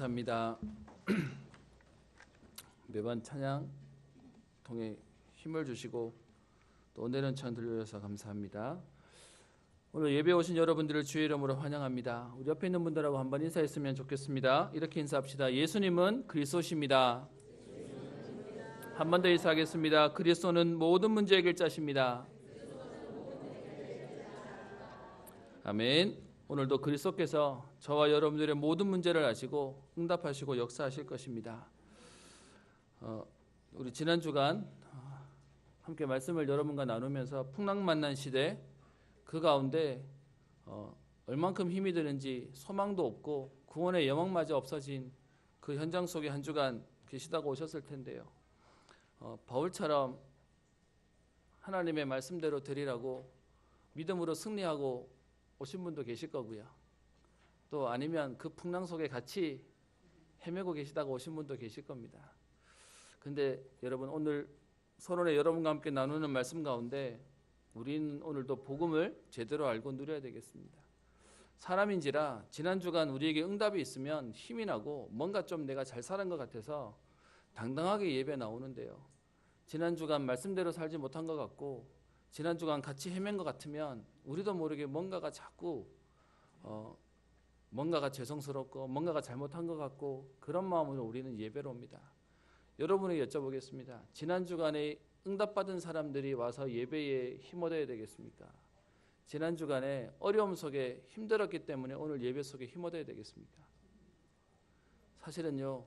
감사합니다. 매번 찬양 통해 힘을 주시고 또 은혜는 찬 들려주셔서 감사합니다. 오늘 예배 오신 여러분들을 주의 이름으로 환영합니다. 우리 옆에 있는 분들하고 한번 인사했으면 좋겠습니다. 이렇게 인사합시다. 예수님은 그리스도십니다. 한 번 더 인사하겠습니다. 그리스도는 모든 문제 해결자십니다. 아멘. 오늘도 그리스도께서 저와 여러분들의 모든 문제를 아시고 응답하시고 역사하실 것입니다. 우리 지난 주간 함께 말씀을 여러분과 나누면서 풍랑만난 시대 그 가운데 얼만큼 힘이 드는지 소망도 없고 구원의 여망마저 없어진 그 현장 속에 한 주간 계시다고 오셨을 텐데요. 바울처럼 하나님의 말씀대로 드리라고 믿음으로 승리하고 오신 분도 계실 거고요. 또 아니면 그 풍랑 속에 같이 헤매고 계시다가 오신 분도 계실 겁니다. 근데 여러분, 오늘 서론에 여러분과 함께 나누는 말씀 가운데 우리는 오늘도 복음을 제대로 알고 누려야 되겠습니다. 사람인지라 지난 주간 우리에게 응답이 있으면 힘이 나고 뭔가 좀 내가 잘 살은 것 같아서 당당하게 예배 나오는데요. 지난 주간 말씀대로 살지 못한 것 같고 지난 주간 같이 헤맨 것 같으면 우리도 모르게 뭔가가 자꾸 뭔가가 죄송스럽고 뭔가가 잘못한 것 같고 그런 마음으로 우리는 예배로 옵니다. 여러분에게 여쭤보겠습니다. 지난 주간에 응답받은 사람들이 와서 예배에 힘을 얻어야 되겠습니까? 지난 주간에 어려움 속에 힘들었기 때문에 오늘 예배 속에 힘을 얻어야 되겠습니까? 사실은요,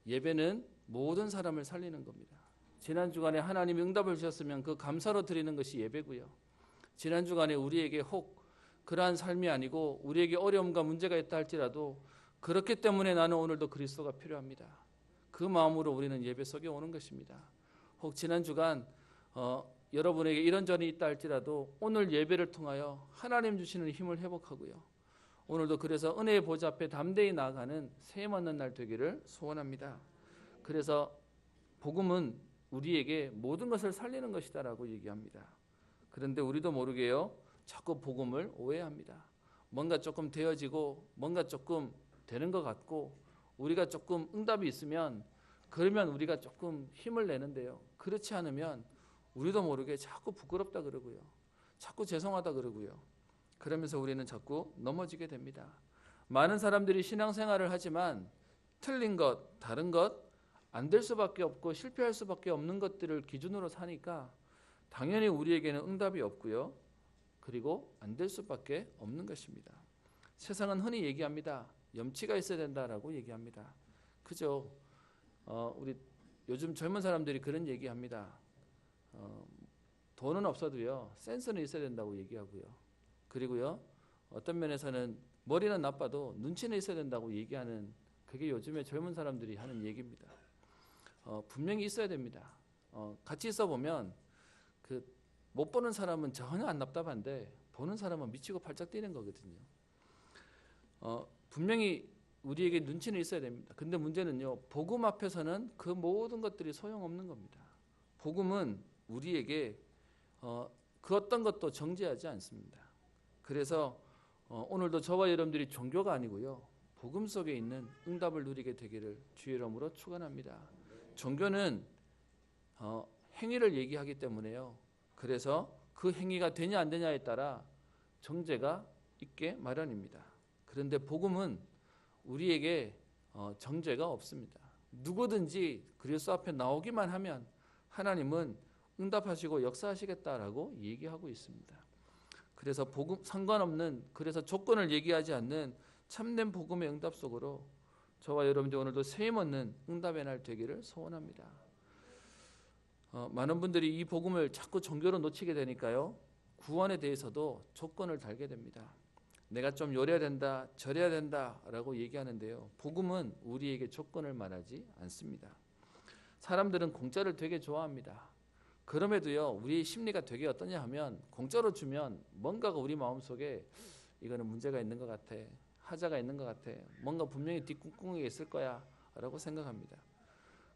예배는 모든 사람을 살리는 겁니다. 지난 주간에 하나님이 응답을 주셨으면 그 감사로 드리는 것이 예배고요. 지난 주간에 우리에게 혹 그러한 삶이 아니고 우리에게 어려움과 문제가 있다 할지라도 그렇기 때문에 나는 오늘도 그리스도가 필요합니다. 그 마음으로 우리는 예배 속에 오는 것입니다. 혹 지난 주간 여러분에게 이런저런 있다 할지라도 오늘 예배를 통하여 하나님 주시는 힘을 회복하고요. 오늘도 그래서 은혜의 보좌 앞에 담대히 나아가는 새 맞는 날 되기를 소원합니다. 그래서 복음은 우리에게 모든 것을 살리는 것이다라고 얘기합니다. 그런데 우리도 모르게요, 자꾸 복음을 오해합니다. 뭔가 조금 되어지고 뭔가 조금 되는 것 같고 우리가 조금 응답이 있으면 그러면 우리가 조금 힘을 내는데요. 그렇지 않으면 우리도 모르게 자꾸 부끄럽다 그러고요. 자꾸 죄송하다 그러고요. 그러면서 우리는 자꾸 넘어지게 됩니다. 많은 사람들이 신앙생활을 하지만 틀린 것, 다른 것, 안 될 수밖에 없고 실패할 수밖에 없는 것들을 기준으로 사니까 당연히 우리에게는 응답이 없고요. 그리고 안 될 수밖에 없는 것입니다. 세상은 흔히 얘기합니다. 염치가 있어야 된다라고 얘기합니다. 그죠? 우리 요즘 젊은 사람들이 그런 얘기합니다. 돈은 없어도요, 센스는 있어야 된다고 얘기하고요. 그리고요, 어떤 면에서는 머리는 나빠도 눈치는 있어야 된다고 얘기하는 그게 요즘에 젊은 사람들이 하는 얘기입니다. 분명히 있어야 됩니다. 같이 있어 보면 못 보는 사람은 전혀 안 답답한데 보는 사람은 미치고 팔짝 뛰는 거거든요. 분명히 우리에게 눈치는 있어야 됩니다. 근데 문제는요, 복음 앞에서는 그 모든 것들이 소용없는 겁니다. 복음은 우리에게 그 어떤 것도 정죄하지 않습니다. 그래서 오늘도 저와 여러분들이 종교가 아니고요, 복음 속에 있는 응답을 누리게 되기를 주의 이름으로 축원합니다. 종교는 행위를 얘기하기 때문에요. 그래서 그 행위가 되냐 안 되냐에 따라 정죄가 있게 마련입니다. 그런데 복음은 우리에게 정죄가 없습니다. 누구든지 그리스도 앞에 나오기만 하면 하나님은 응답하시고 역사하시겠다라고 얘기하고 있습니다. 그래서 복음 상관없는, 그래서 조건을 얘기하지 않는 참된 복음의 응답 속으로 저와 여러분들 오늘도 세임없는 응답의 날 되기를 소원합니다. 많은 분들이 이 복음을 자꾸 종교로 놓치게 되니까요, 구원에 대해서도 조건을 달게 됩니다. 내가 좀 요래야 된다, 저래야 된다라고 얘기하는데요, 복음은 우리에게 조건을 말하지 않습니다. 사람들은 공짜를 되게 좋아합니다. 그럼에도요, 우리 심리가 되게 어떠냐 하면 공짜로 주면 뭔가가 우리 마음속에 이거는 문제가 있는 것 같아, 하자가 있는 것 같아, 뭔가 분명히 뒷궁금이가 있을 거야 라고 생각합니다.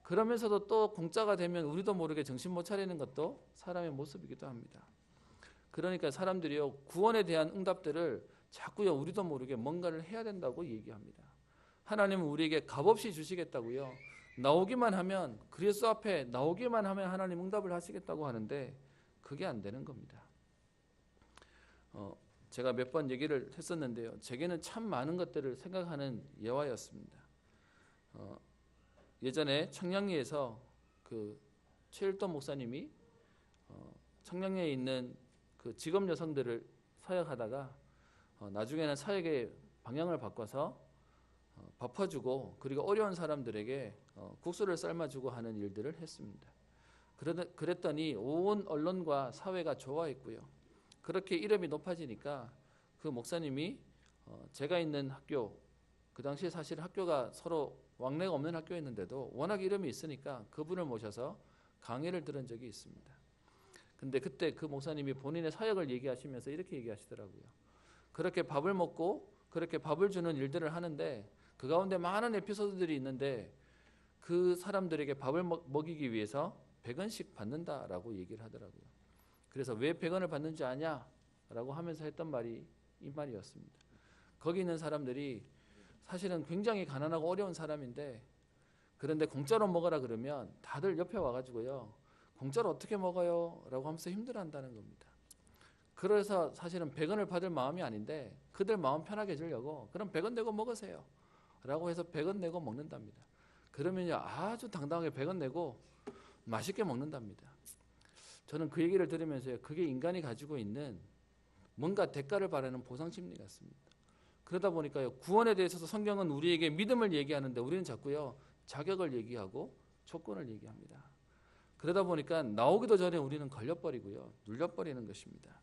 그러면서도 또 공짜가 되면 우리도 모르게 정신 못 차리는 것도 사람의 모습이기도 합니다. 그러니까 사람들이요, 구원에 대한 응답들을 자꾸요, 우리도 모르게 뭔가를 해야 된다고 얘기합니다. 하나님은 우리에게 값없이 주시겠다고요. 나오기만 하면, 그리스도 앞에 나오기만 하면 하나님 응답을 하시겠다고 하는데 그게 안 되는 겁니다. 제가 몇 번 얘기를 했었는데요. 제게는 참 많은 것들을 생각하는 예화였습니다. 예전에 청량리에서 그 최일돈 목사님이 청량리에 있는 그 직업 여성들을 사역하다가 나중에는 사역의 방향을 바꿔서 밥퍼주고 그리고 어려운 사람들에게 국수를 삶아주고 하는 일들을 했습니다. 그랬더니 온 언론과 사회가 좋아했고요. 그렇게 이름이 높아지니까 그 목사님이 제가 있는 학교, 그 당시에 사실 학교가 서로 왕래가 없는 학교였는데도 워낙 이름이 있으니까 그분을 모셔서 강의를 들은 적이 있습니다. 근데 그때 그 목사님이 본인의 사역을 얘기하시면서 이렇게 얘기하시더라고요. 그렇게 밥을 먹고 그렇게 밥을 주는 일들을 하는데 그 가운데 많은 에피소드들이 있는데 그 사람들에게 밥을 먹이기 위해서 100원씩 받는다라고 얘기를 하더라고요. 그래서 왜 100원을 받는지 아냐? 라고 하면서 했던 말이 이 말이었습니다. 거기 있는 사람들이 사실은 굉장히 가난하고 어려운 사람인데 그런데 공짜로 먹으라 그러면 다들 옆에 와가지고요. 공짜로 어떻게 먹어요? 라고 하면서 힘들어한다는 겁니다. 그래서 사실은 100원을 받을 마음이 아닌데 그들 마음 편하게 해주려고 그럼 100원 내고 먹으세요. 라고 해서 100원 내고 먹는답니다. 그러면요 아주 당당하게 100원 내고 맛있게 먹는답니다. 저는 그 얘기를 들으면서요. 그게 인간이 가지고 있는 뭔가 대가를 바라는 보상심리 같습니다. 그러다 보니까요. 구원에 대해서 성경은 우리에게 믿음을 얘기하는데 우리는 자꾸요. 자격을 얘기하고 조건을 얘기합니다. 그러다 보니까 나오기도 전에 우리는 걸려버리고요. 눌려버리는 것입니다.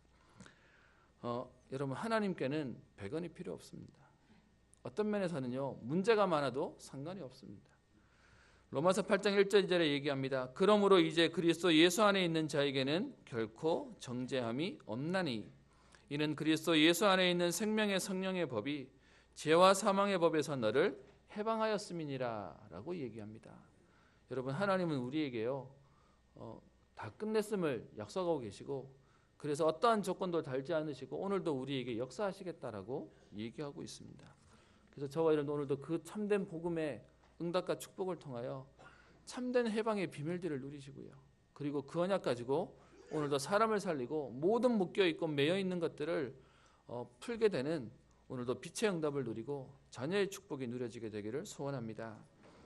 여러분 하나님께는 100원이 필요 없습니다. 어떤 면에서는요. 문제가 많아도 상관이 없습니다. 로마서 8장 1절 2절에 얘기합니다. 그러므로 이제 그리스도 예수 안에 있는 자에게는 결코 정죄함이 없나니 이는 그리스도 예수 안에 있는 생명의 성령의 법이 죄와 사망의 법에서 너를 해방하였음이니라 라고 얘기합니다. 여러분 하나님은 우리에게요 다 끝냈음을 약속하고 계시고 그래서 어떠한 조건도 달지 않으시고 오늘도 우리에게 역사하시겠다라고 얘기하고 있습니다. 그래서 저와 여러분 오늘도 그 참된 복음의 응답과 축복을 통하여 참된 해방의 비밀들을 누리시고요. 그리고 그 언약 가지고 오늘도 사람을 살리고 모든 묶여있고 매여있는 것들을 풀게 되는 오늘도 빛의 응답을 누리고 자녀의 축복이 누려지게 되기를 소원합니다.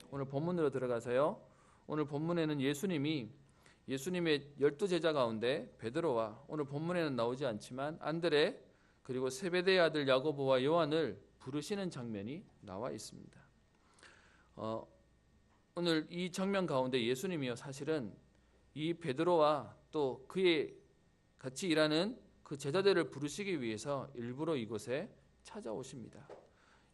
오늘 본문으로 들어가서요. 오늘 본문에는 예수님의 12제자 가운데 베드로와 오늘 본문에는 나오지 않지만 안드레 그리고 세베대의 아들 야고보와 요한을 부르시는 장면이 나와 있습니다. 오늘 이 장면 가운데 예수님이요 사실은 이 베드로와 또 그의 같이 일하는 그 제자들을 부르시기 위해서 일부러 이곳에 찾아오십니다.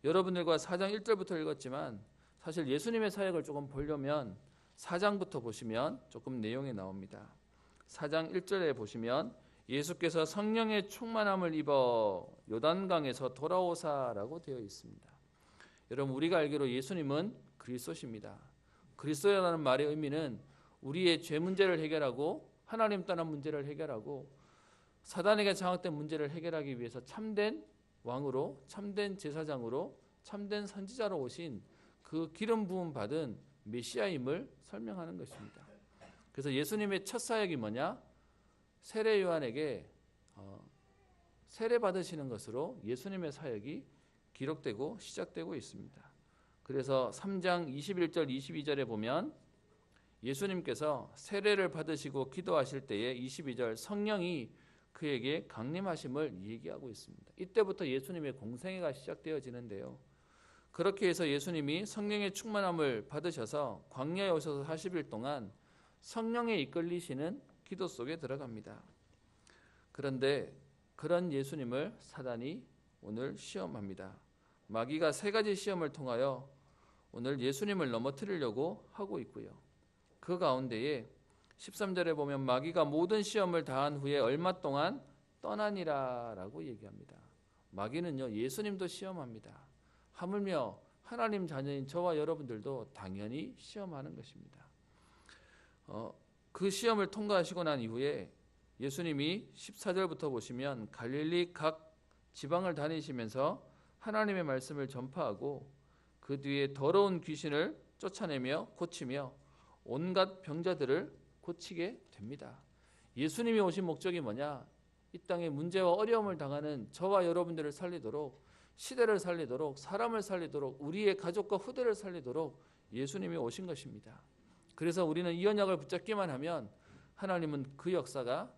여러분들과 4장 1절부터 읽었지만 사실 예수님의 사역을 조금 보려면 4장부터 보시면 조금 내용이 나옵니다. 4장 1절에 보시면 예수께서 성령의 충만함을 입어 요단강에서 돌아오사라고 되어 있습니다. 여러분 우리가 알기로 예수님은 그리스도십니다. 그리스도라는 말의 의미는 우리의 죄 문제를 해결하고 하나님 떠난 문제를 해결하고 사단에게 장악된 문제를 해결하기 위해서 참된 왕으로 참된 제사장으로 참된 선지자로 오신 그 기름 부음 받은 메시아임을 설명하는 것입니다. 그래서 예수님의 첫 사역이 뭐냐? 세례 요한에게 세례 받으시는 것으로 예수님의 사역이 기록되고 시작되고 있습니다. 그래서 3장 21절 22절에 보면 예수님께서 세례를 받으시고 기도하실 때에 22절 성령이 그에게 강림하심을 얘기하고 있습니다. 이때부터 예수님의 공생애가 시작되어지는데요. 그렇게 해서 예수님이 성령의 충만함을 받으셔서 광야에 오셔서 40일 동안 성령에 이끌리시는 기도 속에 들어갑니다. 그런데 그런 예수님을 사단이 오늘 시험합니다. 마귀가 3가지 시험을 통하여 오늘 예수님을 넘어뜨리려고 하고 있고요. 그 가운데에 13절에 보면 마귀가 모든 시험을 다한 후에 얼마 동안 떠나니라 라고 얘기합니다. 마귀는요 예수님도 시험합니다. 하물며 하나님 자녀인 저와 여러분들도 당연히 시험하는 것입니다. 그 시험을 통과하시고 난 이후에 예수님이 14절부터 보시면 갈릴리 각 지방을 다니시면서 하나님의 말씀을 전파하고 그 뒤에 더러운 귀신을 쫓아내며 고치며 온갖 병자들을 고치게 됩니다. 예수님이 오신 목적이 뭐냐? 이 땅에 문제와 어려움을 당하는 저와 여러분들을 살리도록, 시대를 살리도록, 사람을 살리도록, 우리의 가족과 후대를 살리도록 예수님이 오신 것입니다. 그래서 우리는 이 언약을 붙잡기만 하면 하나님은 그 역사가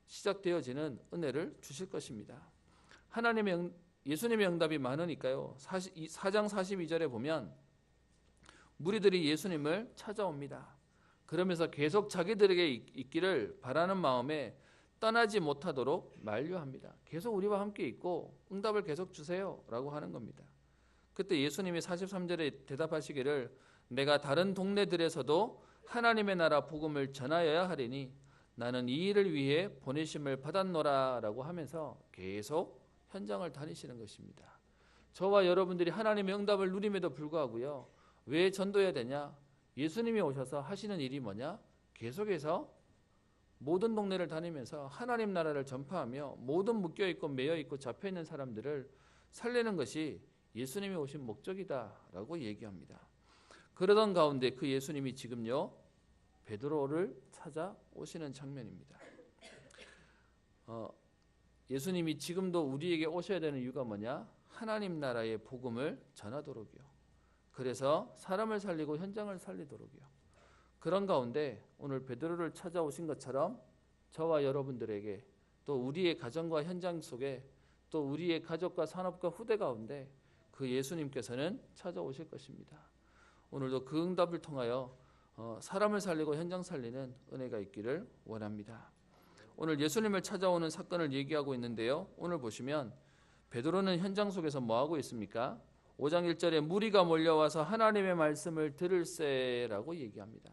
시작되어지는 은혜를 주실 것입니다. 예수님의 응답이 많으니까요. 4장 42절에 보면 무리들이 예수님을 찾아옵니다. 그러면서 계속 자기들에게 있기를 바라는 마음에 떠나지 못하도록 만류합니다. 계속 우리와 함께 있고 응답을 계속 주세요 라고 하는 겁니다. 그때 예수님이 43절에 대답하시기를 내가 다른 동네들에서도 하나님의 나라 복음을 전하여야 하리니 나는 이 일을 위해 보내심을 받았노라 라고 하면서 계속 현장을 다니시는 것입니다. 저와 여러분들이 하나님의 응답을 누림에도 불구하고요. 왜 전도해야 되냐? 예수님이 오셔서 하시는 일이 뭐냐? 계속해서 모든 동네를 다니면서 하나님 나라를 전파하며 모든 묶여있고 매여있고 잡혀있는 사람들을 살리는 것이 예수님이 오신 목적이다라고 얘기합니다. 그러던 가운데 그 예수님이 지금요 베드로를 찾아오시는 장면입니다. 예수님이 지금도 우리에게 오셔야 되는 이유가 뭐냐? 하나님 나라의 복음을 전하도록이요. 그래서 사람을 살리고 현장을 살리도록이요. 그런 가운데 오늘 베드로를 찾아오신 것처럼 저와 여러분들에게 또 우리의 가정과 현장 속에 또 우리의 가족과 산업과 후대 가운데 그 예수님께서는 찾아오실 것입니다. 오늘도 그 응답을 통하여 사람을 살리고 현장 살리는 은혜가 있기를 원합니다. 오늘 예수님을 찾아오는 사건을 얘기하고 있는데요. 오늘 보시면 베드로는 현장 속에서 뭐하고 있습니까? 5장 1절에 무리가 몰려와서 하나님의 말씀을 들을세라고 얘기합니다.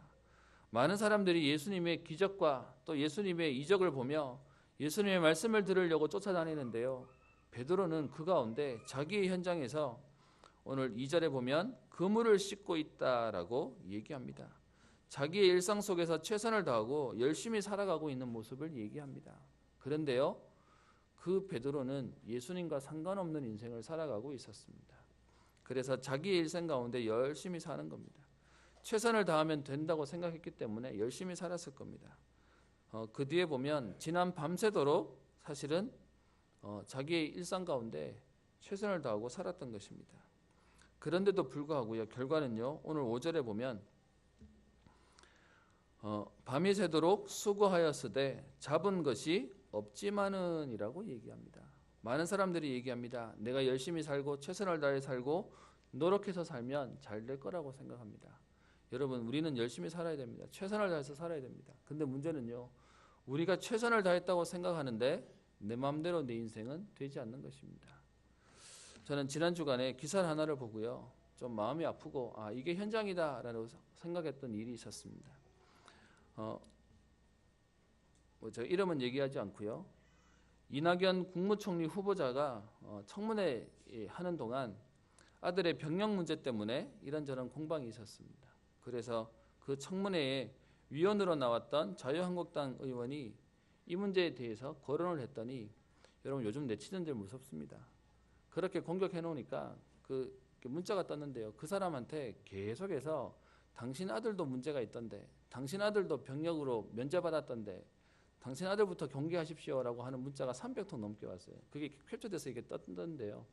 많은 사람들이 예수님의 기적과 또 예수님의 이적을 보며 예수님의 말씀을 들으려고 쫓아다니는데요. 베드로는 그 가운데 자기의 현장에서 오늘 2절에 보면 그물을 씻고 있다라고 얘기합니다. 자기의 일상 속에서 최선을 다하고 열심히 살아가고 있는 모습을 얘기합니다. 그런데요, 그 베드로는 예수님과 상관없는 인생을 살아가고 있었습니다. 그래서 자기의 일생 가운데 열심히 사는 겁니다. 최선을 다하면 된다고 생각했기 때문에 열심히 살았을 겁니다. 그 뒤에 보면 지난 밤새도록 사실은 자기의 일상 가운데 최선을 다하고 살았던 것입니다. 그런데도 불구하고요, 결과는요, 오늘 5절에 보면 밤이 새도록 수고하였으되 잡은 것이 없지만은 이라고 얘기합니다. 많은 사람들이 얘기합니다. 내가 열심히 살고 최선을 다해 살고 노력해서 살면 잘 될 거라고 생각합니다. 여러분, 우리는 열심히 살아야 됩니다. 최선을 다해서 살아야 됩니다. 근데 문제는요, 우리가 최선을 다했다고 생각하는데 내 마음대로 내 인생은 되지 않는 것입니다. 저는 지난 주간에 기사 하나를 보고요, 좀 마음이 아프고 이게 현장이다라고 생각했던 일이 있었습니다. 저 이름은 얘기하지 않고요. 이낙연 국무총리 후보자가 청문회 하는 동안 아들의 병역 문제 때문에 이런저런 공방이 있었습니다. 그래서 그 청문회에 위원으로 나왔던 자유한국당 의원이 이 문제에 대해서 거론을 했더니 여러분 요즘 네티즌들 무섭습니다. 그렇게 공격해 놓으니까 그 문자가 떴는데요. 그 사람한테 계속해서 당신 아들도 문제가 있던데, 당신 아들도 병역으로 면제받았던데, 당신 아들부터 경계하십시오라고 하는 문자가 300통 넘게 왔어요. 그게 캡처돼서 이게 떴던데요.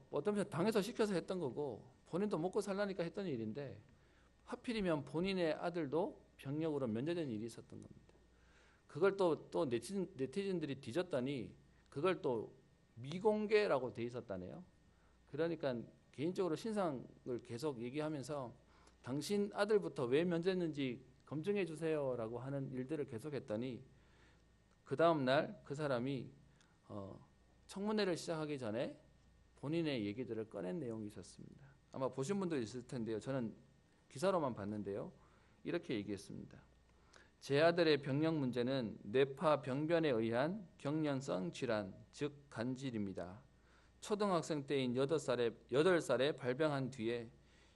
어떤 면에서 당에서 시켜서 했던 거고 본인도 먹고 살라니까 했던 일인데 하필이면 본인의 아들도 병역으로 면제된 일이 있었던 겁니다. 그걸 또 네티즌들이 뒤졌다니 그걸 또 미공개라고 돼 있었다네요. 그러니까 개인적으로 신상을 계속 얘기하면서 당신 아들부터 왜 면제했는지 검증해 주세요라고 하는 일들을 계속했더니 그 다음 날 그 사람이 청문회를 시작하기 전에 본인의 얘기들을 꺼낸 내용이 있었습니다. 아마 보신 분도 있을 텐데요. 저는 기사로만 봤는데요. 이렇게 얘기했습니다. 제 아들의 병역 문제는 뇌파 병변에 의한 경련성 질환, 즉 간질입니다. 초등학생 때인 8살에 발병한 뒤에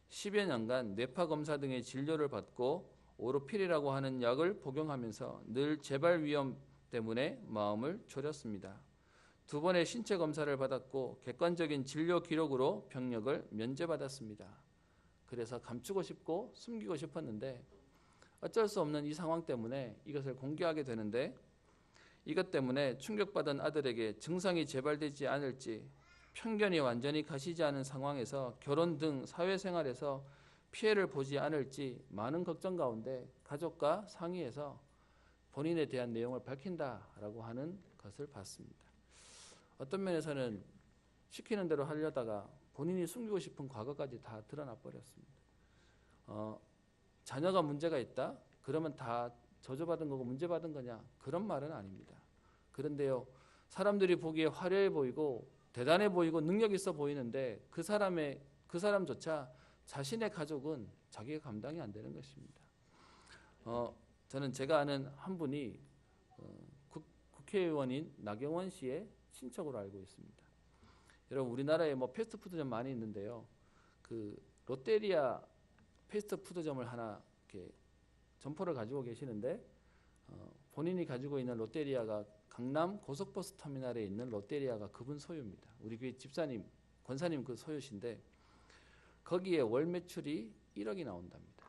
10여 년간 뇌파 검사 등의 진료를 받고 오로필이라고 하는 약을 복용하면서 늘 재발 위험 때문에 마음을 졸였습니다. 2번의 신체 검사를 받았고 객관적인 진료 기록으로 병력을 면제받았습니다. 그래서 감추고 싶고 숨기고 싶었는데 어쩔 수 없는 이 상황 때문에 이것을 공개하게 되는데, 이것 때문에 충격받은 아들에게 증상이 재발되지 않을지, 편견이 완전히 가시지 않은 상황에서 결혼 등 사회생활에서 피해를 보지 않을지 많은 걱정 가운데 가족과 상의해서 본인에 대한 내용을 밝힌다라고 하는 것을 봤습니다. 어떤 면에서는 시키는 대로 하려다가 본인이 숨기고 싶은 과거까지 다 드러나 버렸습니다. 자녀가 문제가 있다? 그러면 다 저주받은 거고 문제받은 거냐? 그런 말은 아닙니다. 그런데요, 사람들이 보기에 화려해 보이고 대단해 보이고 능력 있어 보이는데 그 사람조차 자신의 가족은 자기가 감당이 안 되는 것입니다. 저는 제가 아는 한 분이 국회의원인 나경원 씨의 친척으로 알고 있습니다. 여러분, 우리나라에 뭐 패스트푸드점 많이 있는데요. 그 롯데리아 패스트푸드점을 하나 이렇게 점포를 가지고 계시는데, 본인이 가지고 있는 롯데리아가 강남 고속버스 터미널에 있는 롯데리아가 그분 소유입니다. 우리 교회 집사님, 권사님 그 소유신데 거기에 월 매출이 1억이 나온답니다.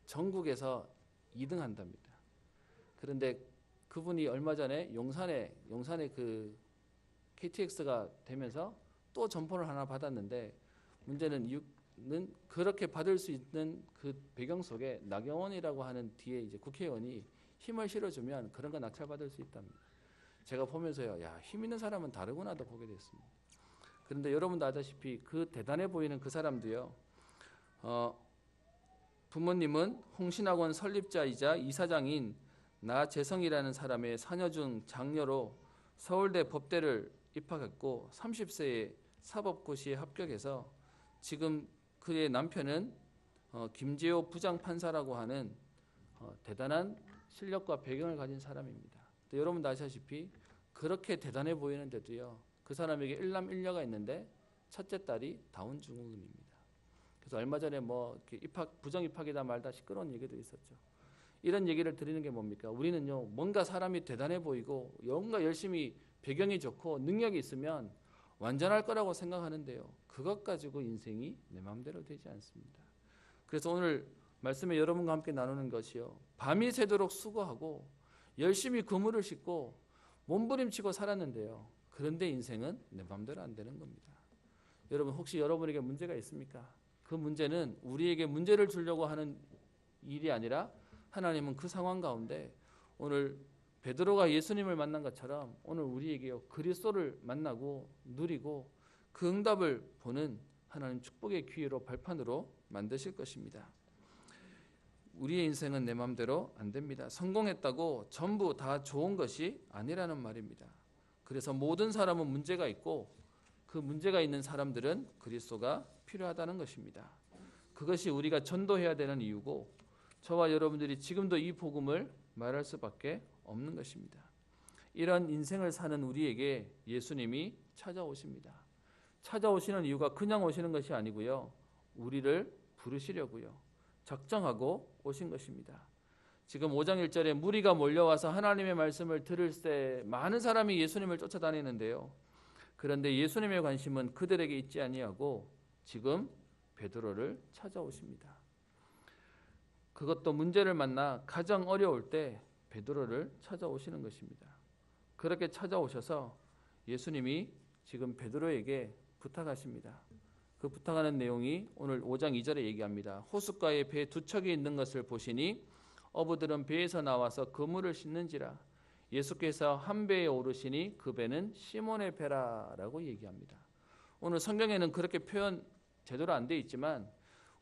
전국에서 2등 한답니다. 그런데 그분이 얼마 전에 용산에 그 KTX가 되면서 또 점포를 하나 받았는데, 문제는 그렇게 받을 수 있는 그 배경 속에 나경원이라고 하는 뒤에 이제 국회의원이 힘을 실어주면 그런 거 낙찰받을 수 있답니다. 제가 보면서요, 야, 힘 있는 사람은 다르구나도 보게 됐습니다. 그런데 여러분도 아다시피 그 대단해 보이는 그 사람도요, 부모님은 홍신학원 설립자이자 이사장인 나재성이라는 사람의 자녀 중 장녀로 서울대 법대를 입학했고 30세에 사법고시에 합격해서 지금 그의 남편은 김재호 부장판사라고 하는 대단한 실력과 배경을 가진 사람입니다. 여러분도 아시다시피 그렇게 대단해 보이는데도요, 그 사람에게 일남 일녀가 있는데 첫째 딸이 다운 증후군입니다. 그래서 얼마 전에 뭐 부정 입학이다 말다 시끄러운 얘기도 있었죠. 이런 얘기를 드리는 게 뭡니까? 우리는요, 뭔가 사람이 대단해 보이고 뭔가 열심히 배경이 좋고 능력이 있으면 완전할 거라고 생각하는데요, 그것 가지고 인생이 내 마음대로 되지 않습니다. 그래서 오늘 말씀에 여러분과 함께 나누는 것이요, 밤이 새도록 수고하고 열심히 그물을 싣고 몸부림치고 살았는데요, 그런데 인생은 내 마음대로 안 되는 겁니다. 여러분, 혹시 여러분에게 문제가 있습니까? 그 문제는 우리에게 문제를 주려고 하는 일이 아니라 하나님은 그 상황 가운데 오늘 베드로가 예수님을 만난 것처럼 오늘 우리에게 그리스도를 만나고 누리고 그 응답을 보는 하나님 축복의 기회로 발판으로 만드실 것입니다. 우리의 인생은 내 마음대로 안 됩니다. 성공했다고 전부 다 좋은 것이 아니라는 말입니다. 그래서 모든 사람은 문제가 있고 그 문제가 있는 사람들은 그리스도가 필요하다는 것입니다. 그것이 우리가 전도해야 되는 이유고 저와 여러분들이 지금도 이 복음을 말할 수밖에 없는 것입니다. 이런 인생을 사는 우리에게 예수님이 찾아오십니다. 찾아오시는 이유가 그냥 오시는 것이 아니고요, 우리를 부르시려고요 작정하고 오신 것입니다. 지금 5장 1절에 무리가 몰려와서 하나님의 말씀을 들을 때 많은 사람이 예수님을 쫓아다니는데요, 그런데 예수님의 관심은 그들에게 있지 아니하고 지금 베드로를 찾아오십니다. 그것도 문제를 만나 가장 어려울 때 베드로를 찾아오시는 것입니다. 그렇게 찾아오셔서 예수님이 지금 베드로에게 부탁하십니다. 그 부탁하는 내용이 오늘 5장 2절에 얘기합니다. 호숫가에 배 2척이 있는 것을 보시니 어부들은 배에서 나와서 그물을 싣는지라. 예수께서 한 배에 오르시니 그 배는 시몬의 배라라고 얘기합니다. 오늘 성경에는 그렇게 표현 제대로 안 돼 있지만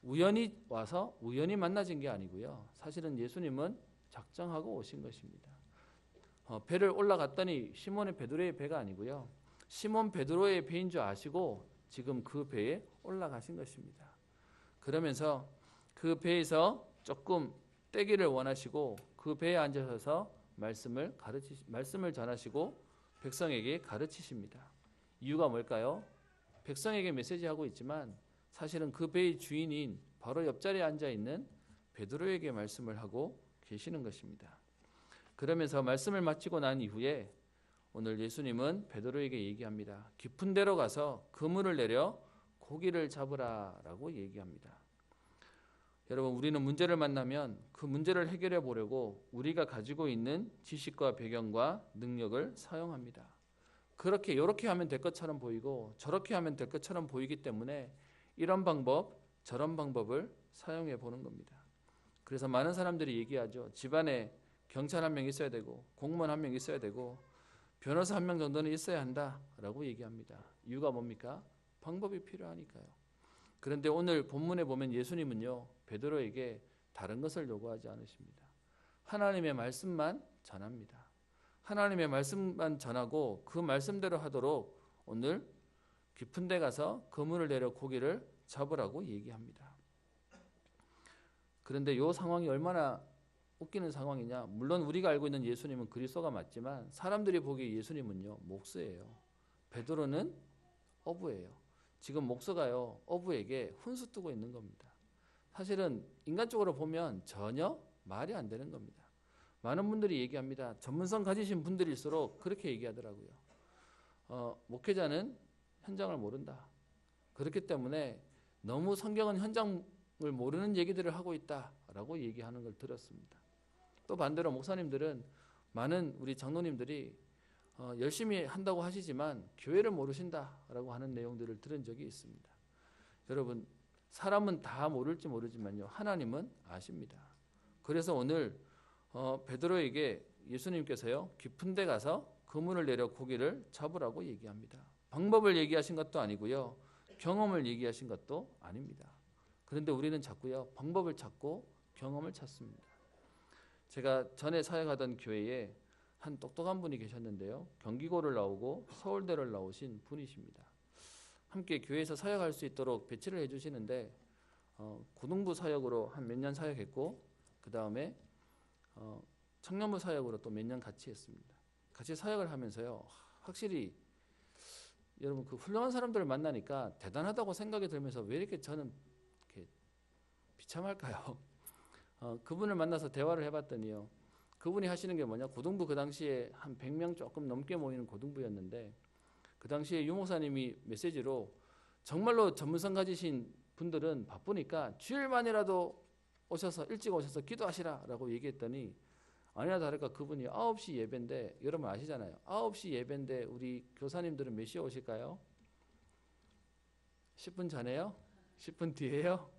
우연히 와서 우연히 만나진 게 아니고요, 사실은 예수님은 작정하고 오신 것입니다. 배를 올라갔더니 시몬의 베드로의 배가 아니고요, 시몬 베드로의 배인 줄 아시고 지금 그 배에 올라가신 것입니다. 그러면서 그 배에서 조금 떼기를 원하시고 그 배에 앉으셔서 말씀을 전하시고 백성에게 가르치십니다. 이유가 뭘까요? 백성에게 메시지하고 있지만 사실은 그 배의 주인인 바로 옆자리에 앉아있는 베드로에게 말씀을 하고 계시는 것입니다. 그러면서 말씀을 마치고 난 이후에 오늘 예수님은 베드로에게 얘기합니다. 깊은 데로 가서 그물을 내려 고기를 잡으라라고 얘기합니다. 여러분, 우리는 문제를 만나면 그 문제를 해결해 보려고 우리가 가지고 있는 지식과 배경과 능력을 사용합니다. 그렇게 이렇게 하면 될 것처럼 보이고 저렇게 하면 될 것처럼 보이기 때문에 이런 방법 저런 방법을 사용해 보는 겁니다. 그래서 많은 사람들이 얘기하죠. 집안에 경찰 한 명 있어야 되고 공무원 한 명 있어야 되고 변호사 한 명 정도는 있어야 한다라고 얘기합니다. 이유가 뭡니까? 방법이 필요하니까요. 그런데 오늘 본문에 보면 예수님은요, 베드로에게 다른 것을 요구하지 않으십니다. 하나님의 말씀만 전합니다. 하나님의 말씀만 전하고 그 말씀대로 하도록 오늘 깊은 데 가서 그물을 내려 고기를 잡으라고 얘기합니다. 그런데 이 상황이 얼마나 웃기는 상황이냐. 물론 우리가 알고 있는 예수님은 그리스도가 맞지만 사람들이 보기에 예수님은요, 목수예요. 베드로는 어부예요. 지금 목수가요, 어부에게 훈수 뜨고 있는 겁니다. 사실은 인간적으로 보면 전혀 말이 안 되는 겁니다. 많은 분들이 얘기합니다. 전문성 가지신 분들일수록 그렇게 얘기하더라고요. 목회자는 현장을 모른다. 그렇기 때문에 너무 성경은 현장을 모르는 얘기들을 하고 있다라고 얘기하는 걸 들었습니다. 또 반대로 목사님들은 많은 우리 장로님들이 열심히 한다고 하시지만 교회를 모르신다라고 하는 내용들을 들은 적이 있습니다. 여러분, 사람은 다 모를지 모르지만요, 하나님은 아십니다. 그래서 오늘 베드로에게 예수님께서요, 깊은 데 가서 그물을 내려 고기를 잡으라고 얘기합니다. 방법을 얘기하신 것도 아니고요, 경험을 얘기하신 것도 아닙니다. 그런데 우리는 자꾸요, 방법을 찾고 경험을 찾습니다. 제가 전에 사역하던 교회에 한 똑똑한 분이 계셨는데요, 경기고를 나오고 서울대를 나오신 분이십니다. 함께 교회에서 사역할 수 있도록 배치를 해주시는데 고등부 사역으로 한 몇 년 사역했고, 그 다음에 청년부 사역으로 또 몇 년 같이 했습니다. 같이 사역을 하면서요, 확실히 여러분, 그 훌륭한 사람들을 만나니까 대단하다고 생각이 들면서 왜 이렇게 저는 이렇게 비참할까요? 그분을 만나서 대화를 해봤더니요, 그분이 하시는 게 뭐냐, 고등부 그 당시에 한 100명 조금 넘게 모이는 고등부였는데, 그 당시에 유 목사님이 메시지로 정말로 전문성 가지신 분들은 바쁘니까 주일만이라도 오셔서 일찍 오셔서 기도하시라라고 얘기했더니, 아니나 다를까 그분이 9시 예배인데, 여러분 아시잖아요. 9시 예배인데 우리 교사님들은 몇 시에 오실까요? 10분 전에요? 10분 뒤에요?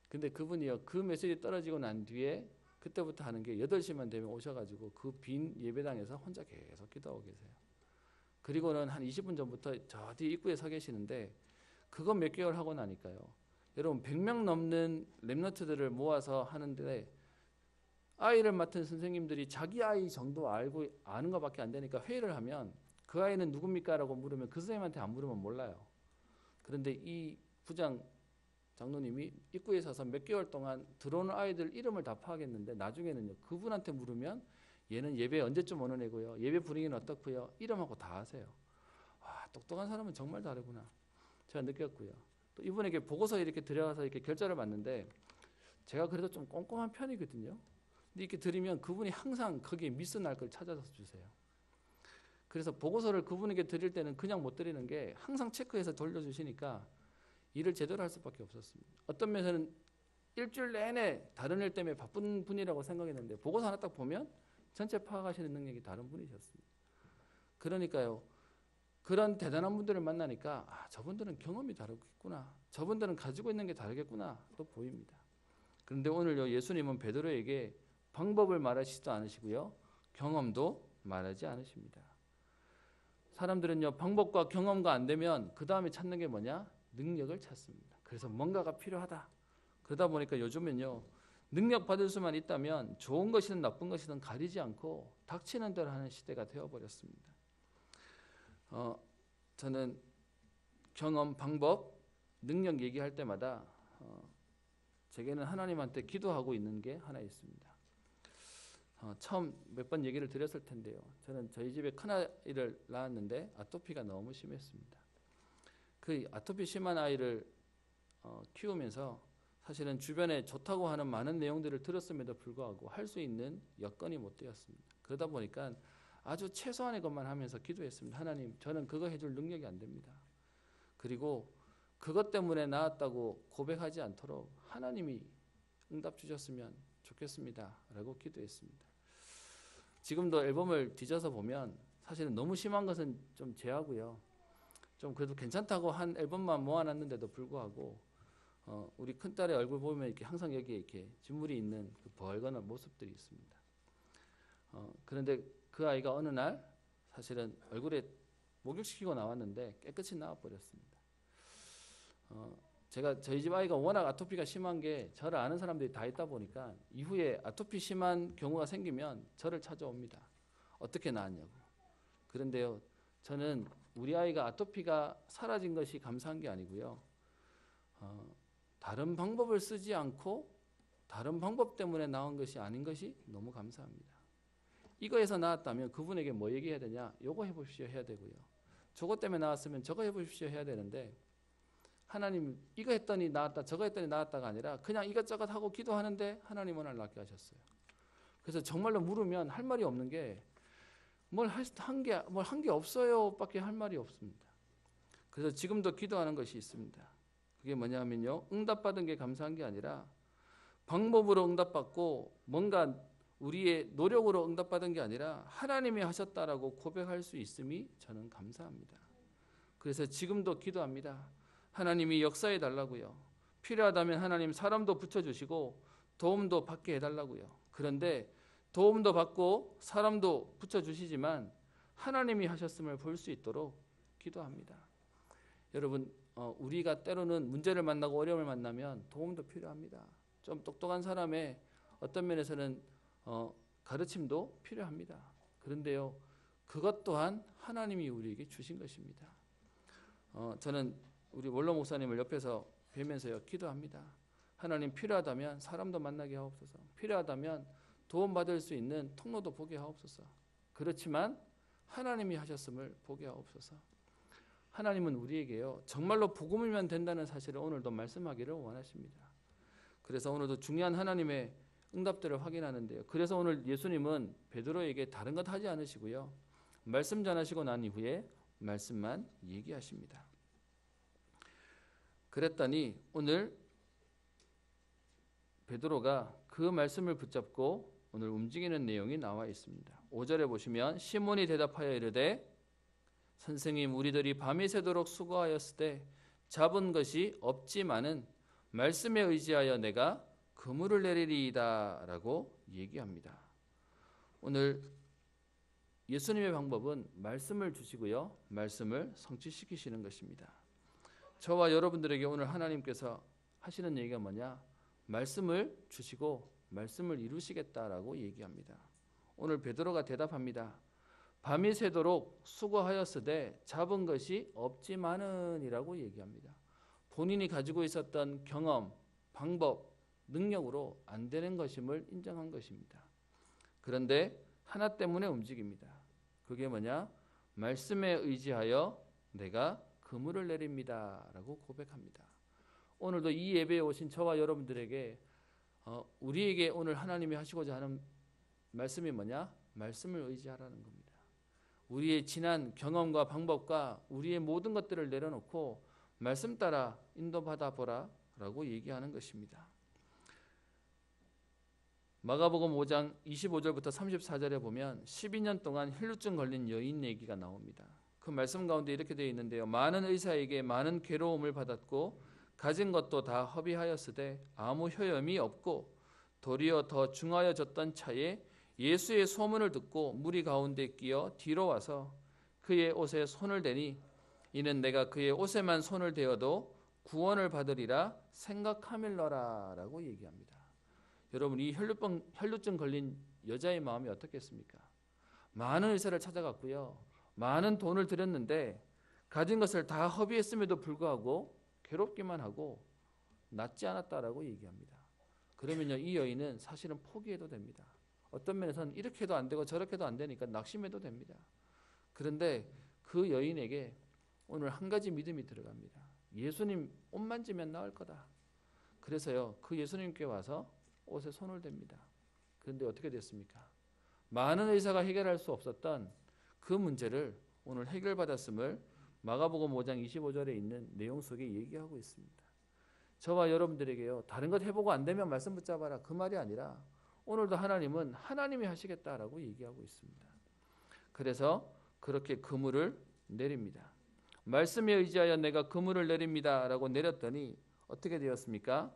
근데 그분이요, 그 메시지 떨어지고 난 뒤에 그때부터 하는 게 8시만 되면 오셔가지고 그 빈 예배당에서 혼자 계속 기도하고 계세요. 그리고는 한 20분 전부터 저 뒤 입구에 서 계시는데, 그거 몇 개월 하고 나니까요, 여러분 100명 넘는 랩너트들을 모아서 하는데 아이를 맡은 선생님들이 자기 아이 정도 알고 아는 것밖에 안 되니까 회의를 하면 그 아이는 누굽니까? 라고 물으면 그 선생님한테 안 물으면 몰라요. 그런데 이 부장 장로님이 입구에 서서 몇 개월 동안 들어오는 아이들 이름을 다 파악했는데, 나중에는요, 그분한테 물으면 얘는 예배 언제쯤 오는 애고요, 예배 분위기는 어떻고요, 이름하고 다 아세요. 와, 똑똑한 사람은 정말 다르구나 제가 느꼈고요. 또 이분에게 보고서 이렇게 들여가서 이렇게 결자를 받는데, 제가 그래도 좀 꼼꼼한 편이거든요. 근데 이렇게 드리면 그분이 항상 거기에 미스 날 걸 찾아서 주세요. 그래서 보고서를 그분에게 드릴 때는 그냥 못 드리는 게, 항상 체크해서 돌려주시니까 일을 제대로 할 수밖에 없었습니다. 어떤 면에서는 일주일 내내 다른 일 때문에 바쁜 분이라고 생각했는데, 보고서 하나 딱 보면 전체 파악하시는 능력이 다른 분이셨습니다. 그러니까요, 그런 대단한 분들을 만나니까 저분들은 경험이 다르겠구나, 저분들은 가지고 있는 게 다르겠구나 또 보입니다. 그런데 오늘요, 예수님은 베드로에게 방법을 말하시지도 않으시고요, 경험도 말하지 않으십니다. 사람들은요, 방법과 경험과 안 되면 그 다음에 찾는 게 뭐냐? 능력을 찾습니다. 그래서 뭔가가 필요하다. 그러다 보니까 요즘은요, 능력 받을 수만 있다면 좋은 것이든 나쁜 것이든 가리지 않고 닥치는 대로 하는 시대가 되어버렸습니다. 저는 경험, 방법, 능력 얘기할 때마다 제게는 하나님한테 기도하고 있는 게 하나 있습니다. 처음 몇 번 얘기를 드렸을 텐데요, 저는 저희 집에 큰아이를 낳았는데 아토피가 너무 심했습니다. 그 아토피 심한 아이를 키우면서 사실은 주변에 좋다고 하는 많은 내용들을 들었음에도 불구하고 할 수 있는 여건이 못 되었습니다. 그러다 보니까 아주 최소한의 것만 하면서 기도했습니다. 하나님, 저는 그거 해줄 능력이 안 됩니다. 그리고 그것 때문에 나았다고 고백하지 않도록 하나님이 응답 주셨으면 좋겠습니다. 라고 기도했습니다. 지금도 앨범을 뒤져서 보면 사실은 너무 심한 것은 좀 제하고요. 좀 그래도 괜찮다고 한 앨범만 모아놨는데도 불구하고 우리 큰딸의 얼굴 보면 이렇게 항상 여기에 이렇게 진물이 있는 그 벌거나 모습들이 있습니다. 그런데 그 아이가 어느 날 사실은 얼굴에 목욕시키고 나왔는데 깨끗이 나와버렸습니다. 제가 저희 집 아이가 워낙 아토피가 심한 게 저를 아는 사람들이 다 있다 보니까 이후에 아토피 심한 경우가 생기면 저를 찾아옵니다. 어떻게 나았냐고. 그런데요, 저는 우리 아이가 아토피가 사라진 것이 감사한 게 아니고요. 다른 방법을 쓰지 않고 다른 방법 때문에 나온 것이 아닌 것이 너무 감사합니다. 이거에서 나왔다면 그분에게 뭐 얘기해야 되냐? 요거 해보십시오 해야 되고요. 저거 때문에 나왔으면 저거 해보십시오 해야 되는데 하나님 이거 했더니 나았다 저거 했더니 나았다가 아니라 그냥 이것저것 하고 기도하는데 하나님 오늘 낫게 하셨어요. 그래서 정말로 물으면 할 말이 없는 게 뭘 한 게 없어요 밖에 할 말이 없습니다. 그래서 지금도 기도하는 것이 있습니다. 그게 뭐냐면요, 응답받은 게 감사한 게 아니라 방법으로 응답받고 뭔가 우리의 노력으로 응답받은 게 아니라 하나님이 하셨다라고 고백할 수 있음이 저는 감사합니다. 그래서 지금도 기도합니다. 하나님이 역사해 달라고요. 필요하다면 하나님 사람도 붙여주시고 도움도 받게 해달라고요. 그런데 도움도 받고 사람도 붙여주시지만 하나님이 하셨음을 볼 수 있도록 기도합니다. 여러분, 우리가 때로는 문제를 만나고 어려움을 만나면 도움도 필요합니다. 좀 똑똑한 사람의 어떤 면에서는 가르침도 필요합니다. 그런데요, 그것 또한 하나님이 우리에게 주신 것입니다. 저는 우리 원로 목사님을 옆에서 뵈면서요 기도합니다. 하나님, 필요하다면 사람도 만나게 하옵소서. 필요하다면 도움받을 수 있는 통로도 보게 하옵소서. 그렇지만 하나님이 하셨음을 보게 하옵소서. 하나님은 우리에게요 정말로 복음이면 된다는 사실을 오늘도 말씀하기를 원하십니다. 그래서 오늘도 중요한 하나님의 응답들을 확인하는데요. 그래서 오늘 예수님은 베드로에게 다른 것 하지 않으시고요, 말씀 전하시고 난 이후에 말씀만 얘기하십니다. 그랬더니 오늘 베드로가 그 말씀을 붙잡고 오늘 움직이는 내용이 나와 있습니다. 5절에 보시면 시몬이 대답하여 이르되 선생님, 우리들이 밤이 새도록 수고하였으되 잡은 것이 없지만은 말씀에 의지하여 내가 그물을 내리리이다 라고 얘기합니다. 오늘 예수님의 방법은 말씀을 주시고요, 말씀을 성취시키시는 것입니다. 저와 여러분들에게 오늘 하나님께서 하시는 얘기가 뭐냐? 말씀을 주시고 말씀을 이루시겠다라고 얘기합니다. 오늘 베드로가 대답합니다. 밤이 새도록 수고하였으되 잡은 것이 없지만은 이라고 얘기합니다. 본인이 가지고 있었던 경험, 방법, 능력으로 안 되는 것임을 인정한 것입니다. 그런데 하나 때문에 움직입니다. 그게 뭐냐? 말씀에 의지하여 내가 그물을 내립니다 라고 고백합니다. 오늘도 이 예배에 오신 저와 여러분들에게 우리에게 오늘 하나님이 하시고자 하는 말씀이 뭐냐? 말씀을 의지하라는 겁니다. 우리의 지난 경험과 방법과 우리의 모든 것들을 내려놓고 말씀 따라 인도받아 보라 라고 얘기하는 것입니다. 마가복음 5장 25절부터 34절에 보면 12년 동안 혈루증 걸린 여인 얘기가 나옵니다. 그 말씀 가운데 이렇게 되어 있는데요. 많은 의사에게 많은 괴로움을 받았고 가진 것도 다 허비하였으되 아무 효염이 없고 도리어 더 중하여졌던 차에 예수의 소문을 듣고 무리 가운데 끼어 뒤로 와서 그의 옷에 손을 대니 이는 내가 그의 옷에만 손을 대어도 구원을 받으리라 생각하밀러라 라고 얘기합니다. 여러분, 이 혈루증 걸린 여자의 마음이 어떻겠습니까? 많은 의사를 찾아갔고요, 많은 돈을 들였는데 가진 것을 다 허비했음에도 불구하고 괴롭기만 하고 낫지 않았다라고 얘기합니다. 그러면요, 이 여인은 사실은 포기해도 됩니다. 어떤 면에서는 이렇게 해도 안 되고 저렇게 해도 안 되니까 낙심해도 됩니다. 그런데 그 여인에게 오늘 한 가지 믿음이 들어갑니다. 예수님 옷 만지면 나을 거다. 그래서요, 그 예수님께 와서 옷에 손을 댑니다. 그런데 어떻게 됐습니까? 많은 의사가 해결할 수 없었던 그 문제를 오늘 해결받았음을 마가복음 5장 25절에 있는 내용 속에 얘기하고 있습니다. 저와 여러분들에게요, 다른 것 해보고 안 되면 말씀 붙잡아라, 그 말이 아니라 오늘도 하나님은 하나님이 하시겠다라고 얘기하고 있습니다. 그래서 그렇게 그물을 내립니다. 말씀에 의지하여 내가 그물을 내립니다 라고 내렸더니 어떻게 되었습니까?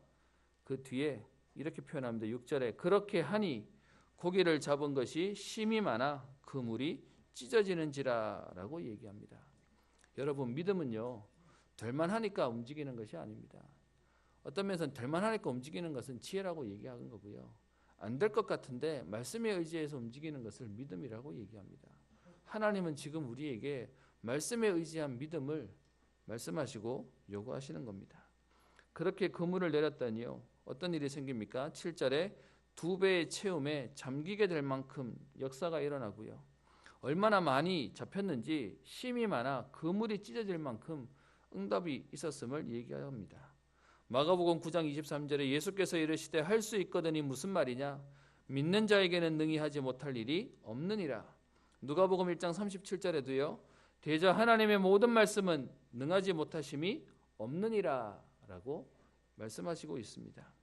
그 뒤에 이렇게 표현합니다. 6절에 그렇게 하니 고기를 잡은 것이 심이 많아 그물이 찢어지는지라 라고 얘기합니다. 여러분, 믿음은요, 될만하니까 움직이는 것이 아닙니다. 어떤 면에서는 될만하니까 움직이는 것은 지혜라고 얘기하는 거고요, 안 될 것 같은데 말씀에 의지해서 움직이는 것을 믿음이라고 얘기합니다. 하나님은 지금 우리에게 말씀에 의지한 믿음을 말씀하시고 요구하시는 겁니다. 그렇게 그물을 내렸더니요, 어떤 일이 생깁니까? 7절에 2배의 채움에 잠기게 될 만큼 역사가 일어나고요, 얼마나 많이 잡혔는지 심이 많아 그물이 찢어질 만큼 응답이 있었음을 얘기합니다. 마가복음 9장 23절에 예수께서 이르시되 할 수 있거든이 무슨 말이냐? 믿는 자에게는 능히 하지 못할 일이 없느니라. 누가복음 1장 37절에도요, 대저 하나님의 모든 말씀은 능하지 못하심이 없느니라 라고 말씀하시고 있습니다.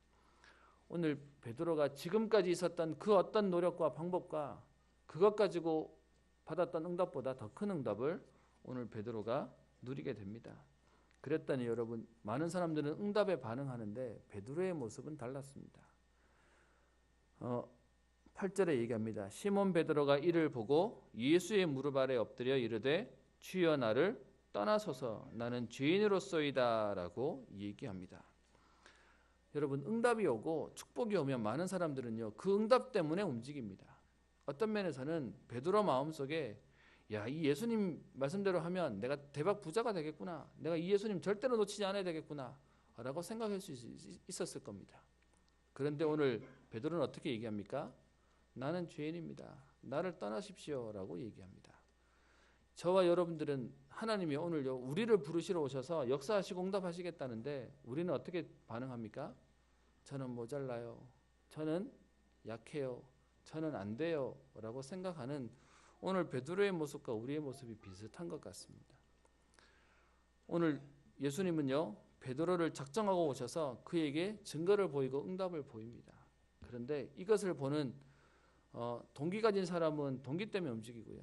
오늘 베드로가 지금까지 있었던 그 어떤 노력과 방법과 그것 가지고 받았던 응답보다 더 큰 응답을 오늘 베드로가 누리게 됩니다. 그랬더니 여러분, 많은 사람들은 응답에 반응하는데 베드로의 모습은 달랐습니다. 8절에 얘기합니다. 시몬 베드로가 이를 보고 예수의 무릎 아래 엎드려 이르되 주여 나를 떠나소서 나는 죄인으로소이다 라고 얘기합니다. 여러분, 응답이 오고 축복이 오면 많은 사람들은요, 그 응답 때문에 움직입니다. 어떤 면에서는 베드로 마음속에 야, 이 예수님 말씀대로 하면 내가 대박 부자가 되겠구나, 내가 이 예수님 절대로 놓치지 않아야 되겠구나 라고 생각할 수 있었을 겁니다. 그런데 오늘 베드로는 어떻게 얘기합니까? 나는 죄인입니다, 나를 떠나십시오 라고 얘기합니다. 저와 여러분들은 하나님이 오늘요, 우리를 부르시러 오셔서 역사하시고 응답하시겠다는데 우리는 어떻게 반응합니까? 저는 모자라요, 저는 약해요, 저는 안 돼요 라고 생각하는 오늘 베드로의 모습과 우리의 모습이 비슷한 것 같습니다. 오늘 예수님은요, 베드로를 작정하고 오셔서 그에게 증거를 보이고 응답을 보입니다. 그런데 이것을 보는 동기 가진 사람은 동기 때문에 움직이고요,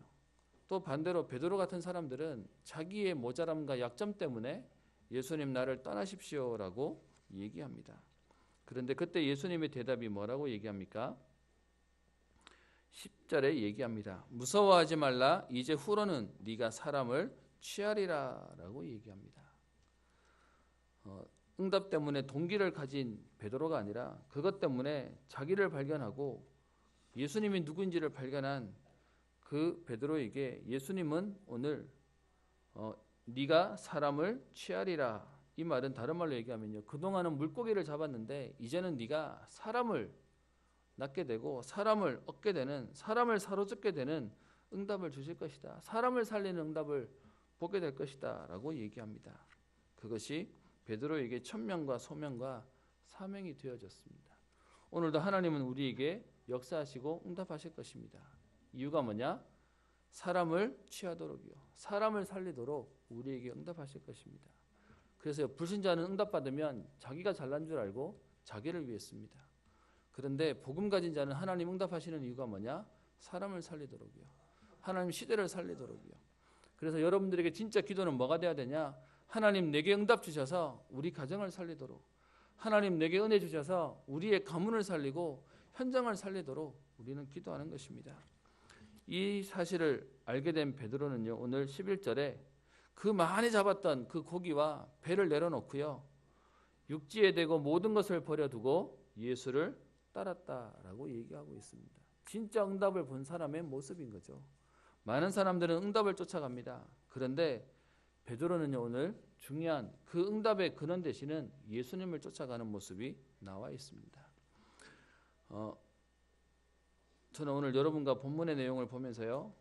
또 반대로 베드로 같은 사람들은 자기의 모자람과 약점 때문에 예수님 나를 떠나십시오라고 얘기합니다. 그런데 그때 예수님의 대답이 뭐라고 얘기합니까? 10절에 얘기합니다. 무서워하지 말라, 이제 후로는 네가 사람을 취하리라 라고 얘기합니다. 응답 때문에 동기를 가진 베드로가 아니라 그것 때문에 자기를 발견하고 예수님이 누구인지를 발견한 그 베드로에게 예수님은 오늘 네가 사람을 취하리라, 이 말은 다른 말로 얘기하면요, 그동안은 물고기를 잡았는데 이제는 네가 사람을 낳게 되고 사람을 얻게 되는, 사람을 사로잡게 되는 응답을 주실 것이다, 사람을 살리는 응답을 보게 될 것이다 라고 얘기합니다. 그것이 베드로에게 천명과 소명과 사명이 되어졌습니다. 오늘도 하나님은 우리에게 역사하시고 응답하실 것입니다. 이유가 뭐냐? 사람을 취하도록이요, 사람을 살리도록 우리에게 응답하실 것입니다. 그래서 불신자는 응답받으면 자기가 잘난 줄 알고 자기를 위해 씁니다. 그런데 복음 가진 자는 하나님 응답하시는 이유가 뭐냐? 사람을 살리도록이요, 하나님 시대를 살리도록이요. 그래서 여러분들에게 진짜 기도는 뭐가 돼야 되냐? 하나님 내게 응답 주셔서 우리 가정을 살리도록, 하나님 내게 은혜 주셔서 우리의 가문을 살리고 현장을 살리도록 우리는 기도하는 것입니다. 이 사실을 알게 된 베드로는요, 오늘 11절에 그 많이 잡았던 그 고기와 배를 내려놓고요, 육지에 대고 모든 것을 버려두고 예수를 따랐다라고 얘기하고 있습니다. 진짜 응답을 본 사람의 모습인 거죠. 많은 사람들은 응답을 쫓아갑니다. 그런데 베드로는요, 오늘 중요한 그 응답의 근원 되시는 예수님을 쫓아가는 모습이 나와 있습니다. 저는 오늘 여러분과 본문의 내용을 보면서요,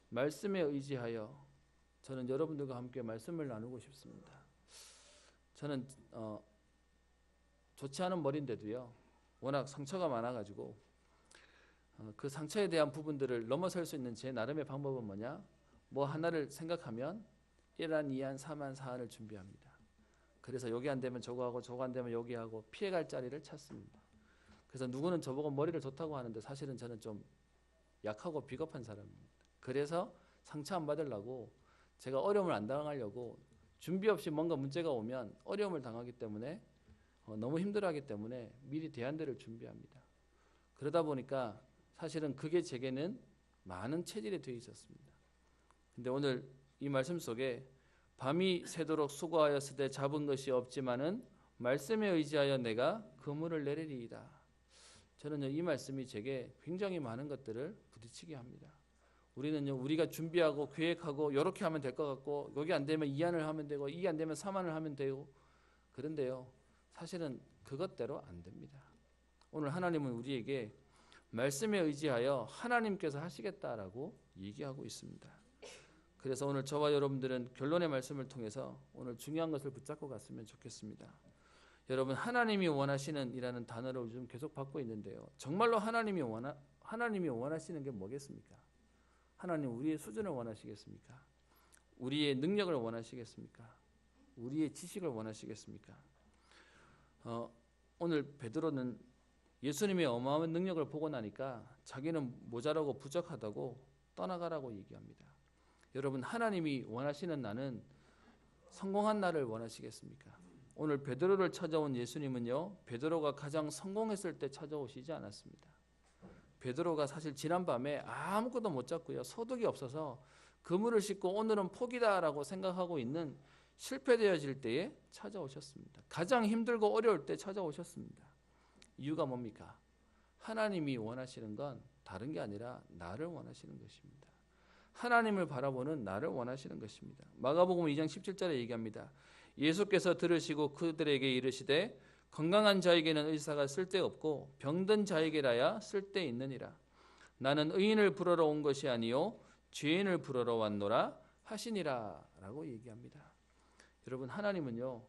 말씀에 의지하여 저는 여러분들과 함께 말씀을 나누고 싶습니다. 저는 좋지 않은 머리인데도요, 워낙 상처가 많아가지고 그 상처에 대한 부분들을 넘어설 수 있는 제 나름의 방법은 뭐냐? 뭐 하나를 생각하면 1안, 2안, 3안, 4안을 준비합니다. 그래서 여기 안 되면 저거 하고 저거 안 되면 여기 하고 피해갈 자리를 찾습니다. 그래서 누구는 저보고 머리를 좋다고 하는데 사실은 저는 좀 약하고 비겁한 사람입니다. 그래서 상처 안 받으려고 제가 어려움을 안 당하려고 준비 없이 뭔가 문제가 오면 어려움을 당하기 때문에 너무 힘들어하기 때문에 미리 대안들을 준비합니다. 그러다 보니까 사실은 그게 제게는 많은 체질이 되어 있었습니다. 근데 오늘 이 말씀 속에 밤이 새도록 수고하였으되 잡은 것이 없지만은 말씀에 의지하여 내가 그물을 내리리이다. 저는요, 이 말씀이 제게 굉장히 많은 것들을 부딪히게 합니다. 우리는요, 우리가 준비하고 계획하고 이렇게 하면 될 것 같고 여기 안 되면 2안을 하면 되고 이게 안 되면 3안을 하면 되고 그런데요, 사실은 그것대로 안 됩니다. 오늘 하나님은 우리에게 말씀에 의지하여 하나님께서 하시겠다라고 얘기하고 있습니다. 그래서 오늘 저와 여러분들은 결론의 말씀을 통해서 오늘 중요한 것을 붙잡고 갔으면 좋겠습니다. 여러분, 하나님이 원하시는 이라는 단어를 요즘 계속 받고 있는데요. 정말로 하나님이 원하시는 게 뭐겠습니까? 하나님 우리의 수준을 원하시겠습니까? 우리의 능력을 원하시겠습니까? 우리의 지식을 원하시겠습니까? 오늘 베드로는 예수님의 어마어마한 능력을 보고 나니까 자기는 모자라고 부족하다고 떠나가라고 얘기합니다. 여러분, 하나님이 원하시는 나는 성공한 나를 원하시겠습니까? 오늘 베드로를 찾아온 예수님은요, 베드로가 가장 성공했을 때 찾아오시지 않았습니다. 베드로가 사실 지난밤에 아무것도 못 잡고요, 소득이 없어서 그물을 싣고 오늘은 포기다라고 생각하고 있는 실패되어질 때에 찾아오셨습니다. 가장 힘들고 어려울 때 찾아오셨습니다. 이유가 뭡니까? 하나님이 원하시는 건 다른 게 아니라 나를 원하시는 것입니다. 하나님을 바라보는 나를 원하시는 것입니다. 마가복음 2장 17절에 얘기합니다. 예수께서 들으시고 그들에게 이르시되 건강한 자에게는 의사가 쓸데없고 병든 자에게라야 쓸데있느니라. 나는 의인을 부르러 온 것이 아니요 죄인을 부르러 왔노라 하시니라 라고 얘기합니다. 여러분, 하나님은요,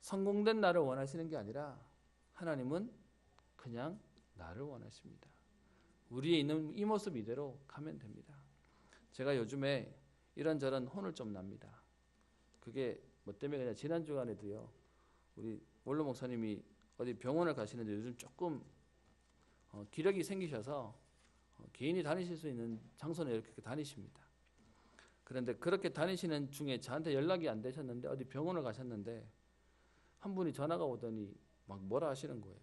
성공된 나를 원하시는 게 아니라 하나님은 그냥 나를 원하십니다. 우리의 있는 이 모습 이대로 가면 됩니다. 제가 요즘에 이런저런 혼을 좀 납니다. 그게 뭐 때문에 그냥 지난 주간에도요, 우리 원로 목사님이 어디 병원을 가시는데 요즘 조금 기력이 생기셔서 개인이 다니실 수 있는 장소는 이렇게 다니십니다. 그런데 그렇게 다니시는 중에 저한테 연락이 안 되셨는데 어디 병원을 가셨는데 한 분이 전화가 오더니 막 뭐라 하시는 거예요.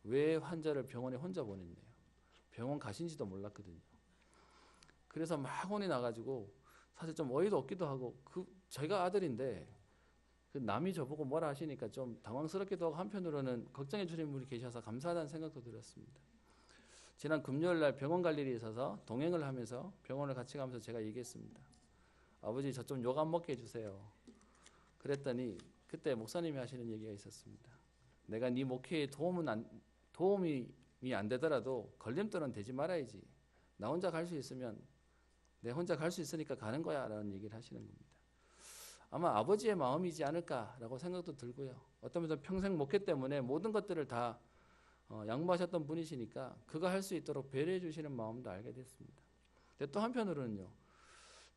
왜 환자를 병원에 혼자 보냈네요. 병원 가신지도 몰랐거든요. 그래서 막 혼이 나가지고 사실 좀 어이도 없기도 하고 제가 아들인데 그 남이 저보고 뭐라 하시니까 좀 당황스럽기도 하고 한편으로는 걱정해 주시는 분이 계셔서 감사하다는 생각도 들었습니다. 지난 금요일 날 병원 갈 일이 있어서 동행을 하면서 병원을 같이 가면서 제가 얘기했습니다. 아버지 저 좀 욕 안 먹게 해주세요. 그랬더니 그때 목사님이 하시는 얘기가 있었습니다. 내가 네 목회에 도움이 안 되더라도 걸림돌은 되지 말아야지. 나 혼자 갈 수 있으면 내 혼자 갈 수 있으니까 가는 거야 라는 얘기를 하시는 겁니다. 아마 아버지의 마음이지 않을까라고 생각도 들고요. 어떤 분들은 평생 목회 때문에 모든 것들을 다 양보하셨던 분이시니까 그거 할 수 있도록 배려해 주시는 마음도 알게 됐습니다. 근데 또 한편으로는요,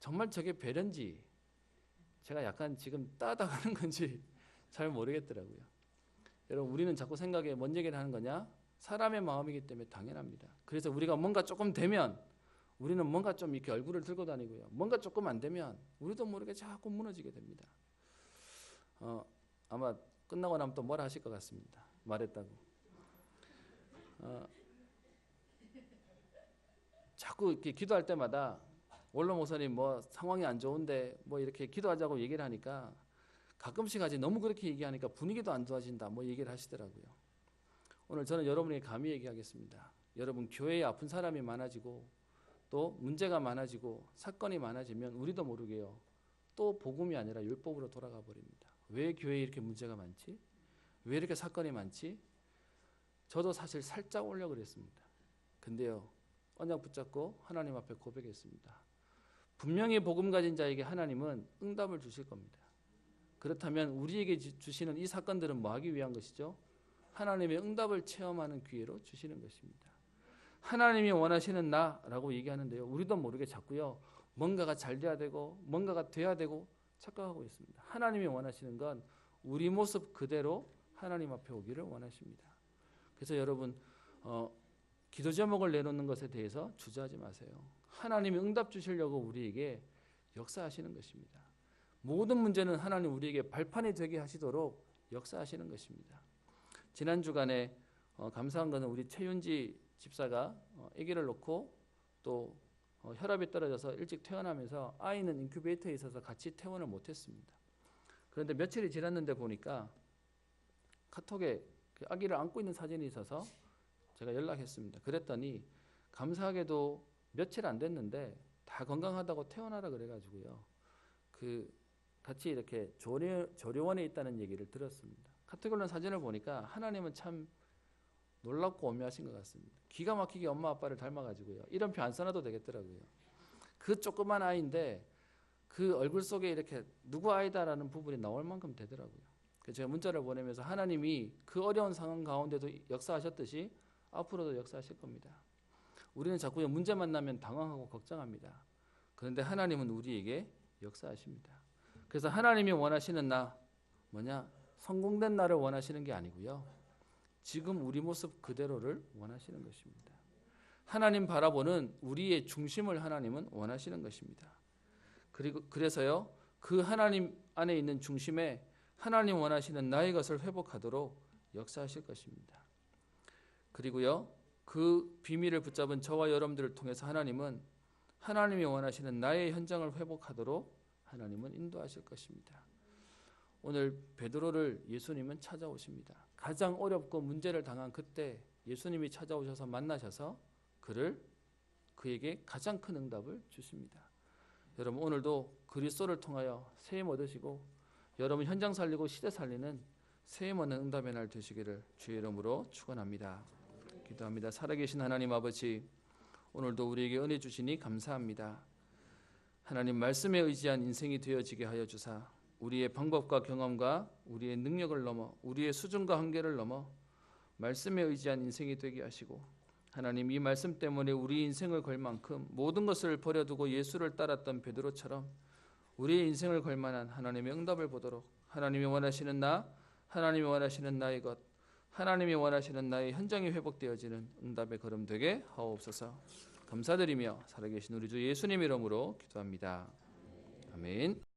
정말 저게 배려인지 제가 약간 지금 따다가는 건지 잘 모르겠더라고요. 여러분, 우리는 자꾸 생각에 뭔 얘기를 하는 거냐? 사람의 마음이기 때문에 당연합니다. 그래서 우리가 뭔가 조금 되면 우리는 뭔가 좀 이렇게 얼굴을 들고 다니고요. 뭔가 조금 안 되면 우리도 모르게 자꾸 무너지게 됩니다. 아마 끝나고 나면 또 뭐라 하실 것 같습니다. 말했다고. 자꾸 이렇게 기도할 때마다 원로 목사님 뭐 상황이 안 좋은데 뭐 이렇게 기도하자고 얘기를 하니까 가끔씩 아직 너무 그렇게 얘기하니까 분위기도 안 좋아진다 뭐 얘기를 하시더라고요. 오늘 저는 여러분에게 감히 얘기하겠습니다. 여러분, 교회에 아픈 사람이 많아지고 또 문제가 많아지고 사건이 많아지면 우리도 모르게요, 또 복음이 아니라 율법으로 돌아가 버립니다. 왜 교회에 이렇게 문제가 많지? 왜 이렇게 사건이 많지? 저도 사실 살짝 오려고 그랬습니다. 근데요, 언약 붙잡고 하나님 앞에 고백했습니다. 분명히 복음 가진 자에게 하나님은 응답을 주실 겁니다. 그렇다면 우리에게 주시는 이 사건들은 뭐 하기 위한 것이죠? 하나님의 응답을 체험하는 기회로 주시는 것입니다. 하나님이 원하시는 나라고 얘기하는데요. 우리도 모르게 자꾸요. 뭔가가 잘 돼야 되고 뭔가가 돼야 되고 착각하고 있습니다. 하나님이 원하시는 건 우리 모습 그대로 하나님 앞에 오기를 원하십니다. 그래서 여러분 기도 제목을 내놓는 것에 대해서 주저하지 마세요. 하나님이 응답 주시려고 우리에게 역사하시는 것입니다. 모든 문제는 하나님 우리에게 발판이 되게 하시도록 역사하시는 것입니다. 지난 주간에 감사한 것은 우리 최윤지 집사가 아기를 놓고 또 혈압이 떨어져서 일찍 퇴원하면서 아이는 인큐베이터에 있어서 같이 퇴원을 못했습니다. 그런데 며칠이 지났는데 보니까 카톡에 그 아기를 안고 있는 사진이 있어서 제가 연락했습니다. 그랬더니 감사하게도 며칠 안 됐는데 다 건강하다고 퇴원하라 그래가지고요. 그 같이 이렇게 조료원에 있다는 얘기를 들었습니다. 카톡에 올린 사진을 보니까 하나님은 참 놀랍고 오묘하신 것 같습니다. 기가 막히게 엄마 아빠를 닮아가지고요. 이름표 안 써놔도 되겠더라고요. 그 조그만 아이인데 그 얼굴 속에 이렇게 누구 아이다라는 부분이 나올 만큼 되더라고요. 그래서 제가 문자를 보내면서 하나님이 그 어려운 상황 가운데도 역사하셨듯이 앞으로도 역사하실 겁니다. 우리는 자꾸 문제 만나면 당황하고 걱정합니다. 그런데 하나님은 우리에게 역사하십니다. 그래서 하나님이 원하시는 나 뭐냐? 성공된 나를 원하시는 게 아니고요. 지금 우리 모습 그대로를 원하시는 것입니다. 하나님 바라보는 우리의 중심을 하나님은 원하시는 것입니다. 그래서요. 그 하나님 안에 있는 중심에 하나님 원하시는 나의 것을 회복하도록 역사하실 것입니다. 그리고요. 그 비밀을 붙잡은 저와 여러분들을 통해서 하나님은 하나님이 원하시는 나의 현장을 회복하도록 하나님은 인도하실 것입니다. 오늘 베드로를 예수님은 찾아오십니다. 가장 어렵고 문제를 당한 그때 예수님이 찾아오셔서 만나셔서 그에게 가장 큰 응답을 주십니다. 여러분 오늘도 그리스도를 통하여 세임 얻으시고 여러분 현장 살리고 시대 살리는 세임 얻는 응답의 날 되시기를 주의 이름으로 축원합니다. 기도합니다. 살아계신 하나님 아버지, 오늘도 우리에게 은혜 주시니 감사합니다. 하나님 말씀에 의지한 인생이 되어지게 하여 주사 우리의 방법과 경험과 우리의 능력을 넘어 우리의 수준과 한계를 넘어 말씀에 의지한 인생이 되게 하시고 하나님 이 말씀 때문에 우리 인생을 걸 만큼 모든 것을 버려두고 예수를 따랐던 베드로처럼 우리의 인생을 걸 만한 하나님의 응답을 보도록 하나님이 원하시는 나, 하나님이 원하시는 나의 것, 하나님이 원하시는 나의 현장이 회복되어지는 응답의 걸음 되게 하옵소서. 감사드리며 살아계신 우리 주 예수님 이름으로 기도합니다. 아멘.